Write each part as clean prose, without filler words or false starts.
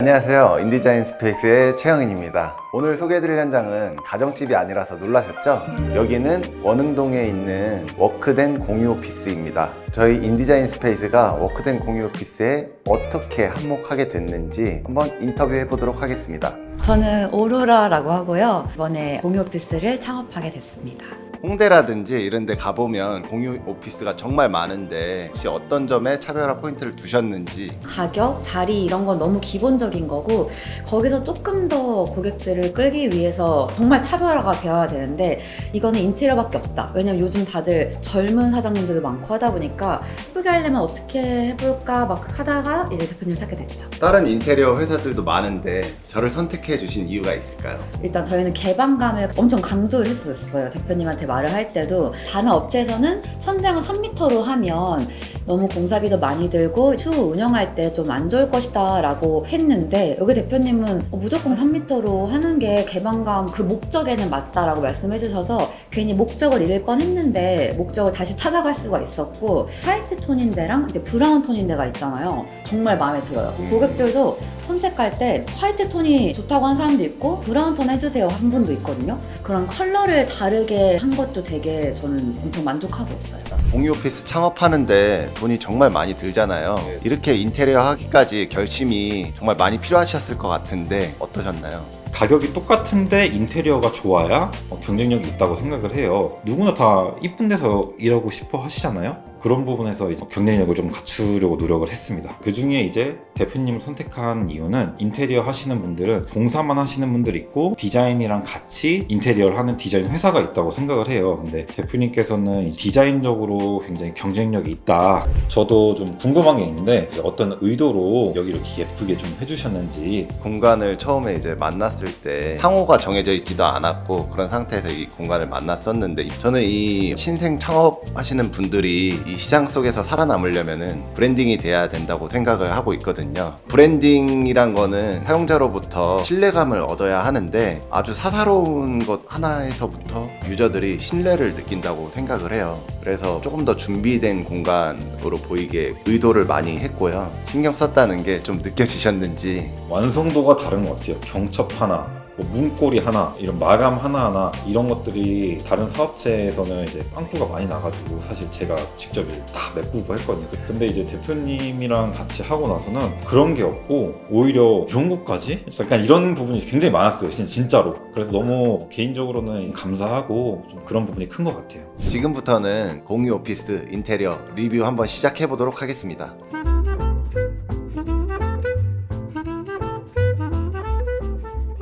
안녕하세요. 인디자인 스페이스의 최영인입니다. 오늘 소개해드릴 현장은 가정집이 아니라서 놀라셨죠? 여기는 원흥동에 있는 워크된 공유 오피스입니다. 저희 인디자인 스페이스가 워크된 공유 오피스에 어떻게 한몫하게 됐는지 한번 인터뷰해 보도록 하겠습니다. 저는 오로라라고 하고요. 이번에 공유 오피스를 창업하게 됐습니다. 홍대라든지 이런 데 가보면 공유 오피스가 정말 많은데 혹시 어떤 점에 차별화 포인트를 두셨는지. 가격, 자리 이런 건 너무 기본적인 거고 거기서 조금 더 고객들을 끌기 위해서 정말 차별화가 되어야 되는데 이거는 인테리어밖에 없다. 왜냐면 요즘 다들 젊은 사장님들도 많고 하다 보니까 예쁘게 하려면 어떻게 해볼까 막 하다가 이제 대표님을 찾게 됐죠. 다른 인테리어 회사들도 많은데 저를 선택해 주신 이유가 있을까요? 일단 저희는 개방감을 엄청 강조를 했었어요. 대표님한테 말을 할 때도 다른 업체에서는 천장을 3m로 하면 너무 공사비도 많이 들고 추후 운영할 때 좀 안 좋을 것이다 라고 했는데 여기 대표님은 무조건 3m로 하는 게 개방감 그 목적에는 맞다라고 말씀해 주셔서 괜히 목적을 잃을 뻔했는데 목적을 다시 찾아갈 수가 있었고 화이트 톤인 데랑 이제 브라운 톤인 데가 있잖아요. 정말 마음에 들어요. 고객들도 선택할 때 화이트 톤이 좋다고 한 사람도 있고 브라운 톤 해주세요 한 분도 있거든요. 그런 컬러를 다르게 한 것도 되게 저는 엄청 만족하고 있어요. 공유 오피스 창업하는데 돈이 정말 많이 들잖아요. 이렇게 인테리어 하기까지 결심이 정말 많이 필요하셨을 것 같은데 어떠셨나요? 가격이 똑같은데 인테리어가 좋아야 경쟁력이 있다고 생각을 해요. 누구나 다 이쁜 데서 일하고 싶어 하시잖아요. 그런 부분에서 이제 경쟁력을 좀 갖추려고 노력을 했습니다. 그 중에 이제 대표님을 선택한 이유는 인테리어 하시는 분들은 공사만 하시는 분들 있고 디자인이랑 같이 인테리어를 하는 디자인 회사가 있다고 생각을 해요. 근데 대표님께서는 디자인적으로 굉장히 경쟁력이 있다. 저도 좀 궁금한 게 있는데 어떤 의도로 여기 이렇게 예쁘게 좀 해주셨는지. 공간을 처음에 이제 만났을 때 상호가 정해져 있지도 않았고 그런 상태에서 이 공간을 만났었는데 저는 이 신생 창업하시는 분들이 이 시장 속에서 살아남으려면은 브랜딩이 돼야 된다고 생각을 하고 있거든요. 브랜딩이란 거는 사용자로부터 신뢰감을 얻어야 하는데 아주 사사로운 것 하나에서부터 유저들이 신뢰를 느낀다고 생각을 해요. 그래서 조금 더 준비된 공간으로 보이게 의도를 많이 했고요. 신경 썼다는 게 좀 느껴지셨는지. 완성도가 다른 것 같아요. 경첩 하나, 문고리 하나, 이런 마감 하나하나 이런 것들이 다른 사업체에서는 이제 빵꾸가 많이 나가지고 사실 제가 직접 다 메꾸고 했거든요. 근데 이제 대표님이랑 같이 하고 나서는 그런 게 없고 오히려 이런 것까지? 약간 이런 부분이 굉장히 많았어요. 진짜로. 그래서 너무 개인적으로는 감사하고 좀 그런 부분이 큰 것 같아요. 지금부터는 공유 오피스 인테리어 리뷰 한번 시작해 보도록 하겠습니다.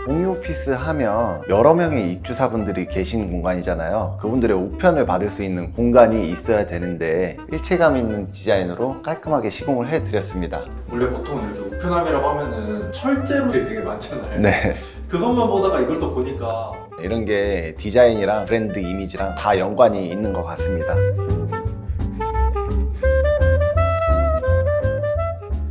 공유 오피스 하면 여러 명의 입주사분들이 계신 공간이잖아요. 그분들의 우편을 받을 수 있는 공간이 있어야 되는데 일체감 있는 디자인으로 깔끔하게 시공을 해드렸습니다. 원래 보통 이렇게 우편함이라고 하면은 철제로들이 되게 많잖아요. 네, 그것만 보다가 이걸 또 보니까 이런 게 디자인이랑 브랜드 이미지랑 다 연관이 있는 것 같습니다.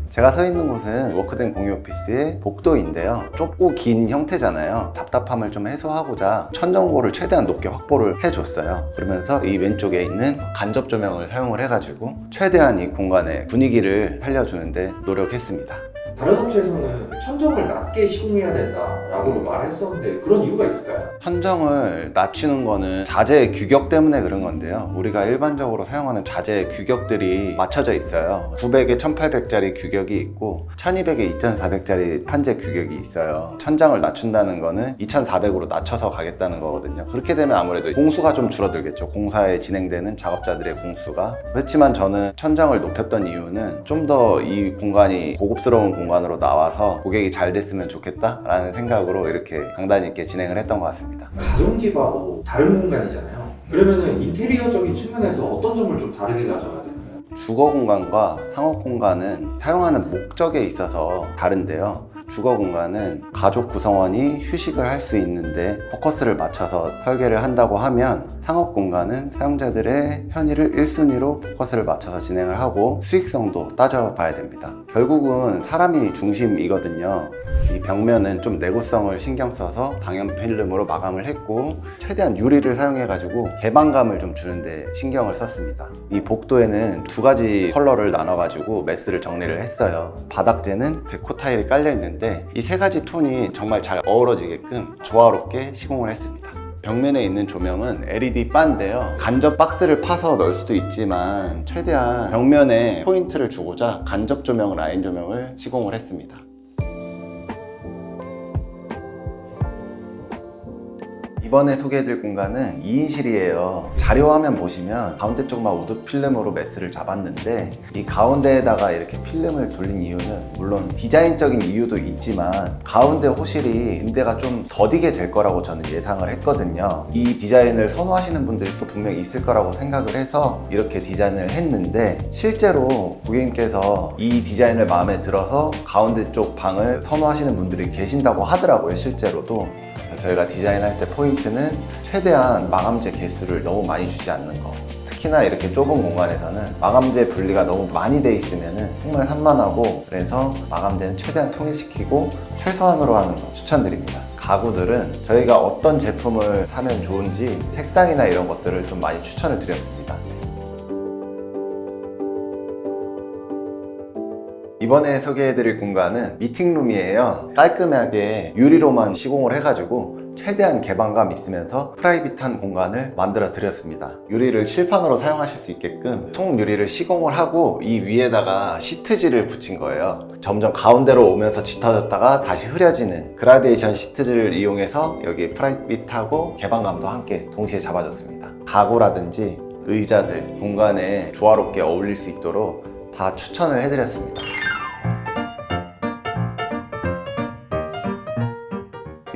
제가 서 있는 곳은 워크된 공유 오피스의 복도인데요. 좁고 긴 형태잖아요. 답답함을 좀 해소하고자 천정고를 최대한 높게 확보를 해줬어요. 그러면서 이 왼쪽에 있는 간접 조명을 사용을 해가지고 최대한 이 공간의 분위기를 살려주는데 노력했습니다. 다른 업체에서는 천정을 낮게 시공해야 된다라고 말을 했었는데 그런 이유가 있을까요? 천정을 낮추는 거는 자재 규격 때문에 그런 건데요. 우리가 일반적으로 사용하는 자재 규격들이 맞춰져 있어요. 900에 1800짜리 규격이 있고 1200에 2400짜리 판재 규격이 있어요. 천장을 낮춘다는 거는 2400으로 낮춰서 가겠다는 거거든요. 그렇게 되면 아무래도 공수가 좀 줄어들겠죠. 공사에 진행되는 작업자들의 공수가. 그렇지만 저는 천장을 높였던 이유는 좀 더 이 공간이 고급스러운 공간으로 나와서 고객이 잘 됐으면 좋겠다라는 생각으로 이렇게 강단 있게 진행을 했던 것 같습니다. 가정집하고 다른 공간이잖아요. 그러면은 인테리어적인 측면에서 어떤 점을 좀 다르게 가져가야 될까요? 주거 공간과 상업 공간은 사용하는 목적에 있어서 다른데요. 주거 공간은 가족 구성원이 휴식을 할 수 있는데 포커스를 맞춰서 설계를 한다고 하면 상업 공간은 사용자들의 편의를 1순위로 포커스를 맞춰서 진행을 하고 수익성도 따져봐야 됩니다. 결국은 사람이 중심이거든요. 이 벽면은 좀 내구성을 신경 써서 방염 필름으로 마감을 했고 최대한 유리를 사용해 가지고 개방감을 좀 주는데 신경을 썼습니다. 이 복도에는 두 가지 컬러를 나눠 가지고 메스를 정리를 했어요. 바닥재는 데코 타일이 깔려 있는 되는데 이 세 가지 톤이 정말 잘 어우러지게끔 조화롭게 시공을 했습니다. 벽면에 있는 조명은 LED 바인데요. 간접 박스를 파서 넣을 수도 있지만 최대한 벽면에 포인트를 주고자 간접 조명, 라인 조명을 시공을 했습니다. 이번에 소개해드릴 공간은 2인실이에요. 자료 화면 보시면 가운데 쪽만 우드 필름으로 메스를 잡았는데 이 가운데에다가 이렇게 필름을 돌린 이유는 물론 디자인적인 이유도 있지만 가운데 호실이 임대가 좀 더디게 될 거라고 저는 예상을 했거든요. 이 디자인을 선호하시는 분들이 또 분명히 있을 거라고 생각을 해서 이렇게 디자인을 했는데 실제로 고객님께서 이 디자인을 마음에 들어서 가운데 쪽 방을 선호하시는 분들이 계신다고 하더라고요. 실제로도. 저희가 디자인할 때 포인트는 최대한 마감재 개수를 너무 많이 주지 않는 거. 특히나 이렇게 좁은 공간에서는 마감재 분리가 너무 많이 돼 있으면 정말 산만하고, 그래서 마감재는 최대한 통일시키고 최소한으로 하는 거 추천드립니다. 가구들은 저희가 어떤 제품을 사면 좋은지 색상이나 이런 것들을 좀 많이 추천을 드렸습니다. 이번에 소개해드릴 공간은 미팅룸이에요. 깔끔하게 유리로만 시공을 해가지고 최대한 개방감 있으면서 프라이빗한 공간을 만들어 드렸습니다. 유리를 칠판으로 사용하실 수 있게끔 통 유리를 시공을 하고 이 위에다가 시트지를 붙인 거예요. 점점 가운데로 오면서 짙어졌다가 다시 흐려지는 그라데이션 시트지를 이용해서 여기 프라이빗하고 개방감도 함께 동시에 잡아줬습니다. 가구라든지 의자들 공간에 조화롭게 어울릴 수 있도록 다 추천을 해드렸습니다.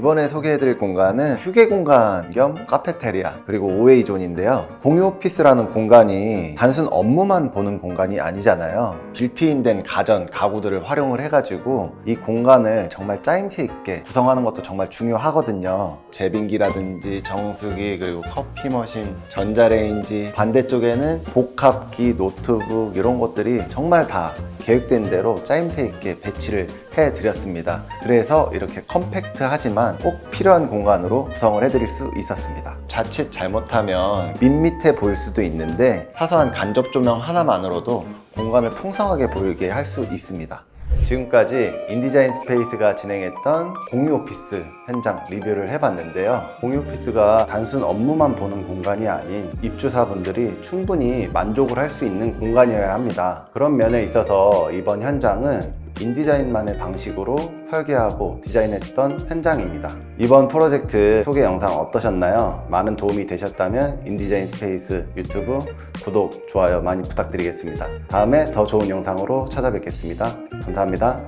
이번에 소개해드릴 공간은 휴게 공간 겸 카페테리아 그리고 OA존인데요. 공유 오피스라는 공간이 단순 업무만 보는 공간이 아니잖아요. 빌트인된 가전, 가구들을 활용을 해가지고 이 공간을 정말 짜임새 있게 구성하는 것도 정말 중요하거든요. 제빙기라든지 정수기, 그리고 커피 머신, 전자레인지, 반대쪽에는 복합기, 노트북 이런 것들이 정말 다 계획된 대로 짜임새 있게 배치를 해드렸습니다. 그래서 이렇게 컴팩트하지만 꼭 필요한 공간으로 구성을 해드릴 수 있었습니다. 자칫 잘못하면 밋밋해 보일 수도 있는데 사소한 간접 조명 하나만으로도 공간을 풍성하게 보이게 할 수 있습니다. 지금까지 인디자인 스페이스가 진행했던 공유 오피스 현장 리뷰를 해봤는데요. 공유 오피스가 단순 업무만 보는 공간이 아닌 입주사분들이 충분히 만족을 할 수 있는 공간이어야 합니다. 그런 면에 있어서 이번 현장은 인디자인만의 방식으로 설계하고 디자인했던 현장입니다. 이번 프로젝트 소개 영상 어떠셨나요? 많은 도움이 되셨다면 인디자인 스페이스 유튜브 구독, 좋아요 많이 부탁드리겠습니다. 다음에 더 좋은 영상으로 찾아뵙겠습니다. 감사합니다.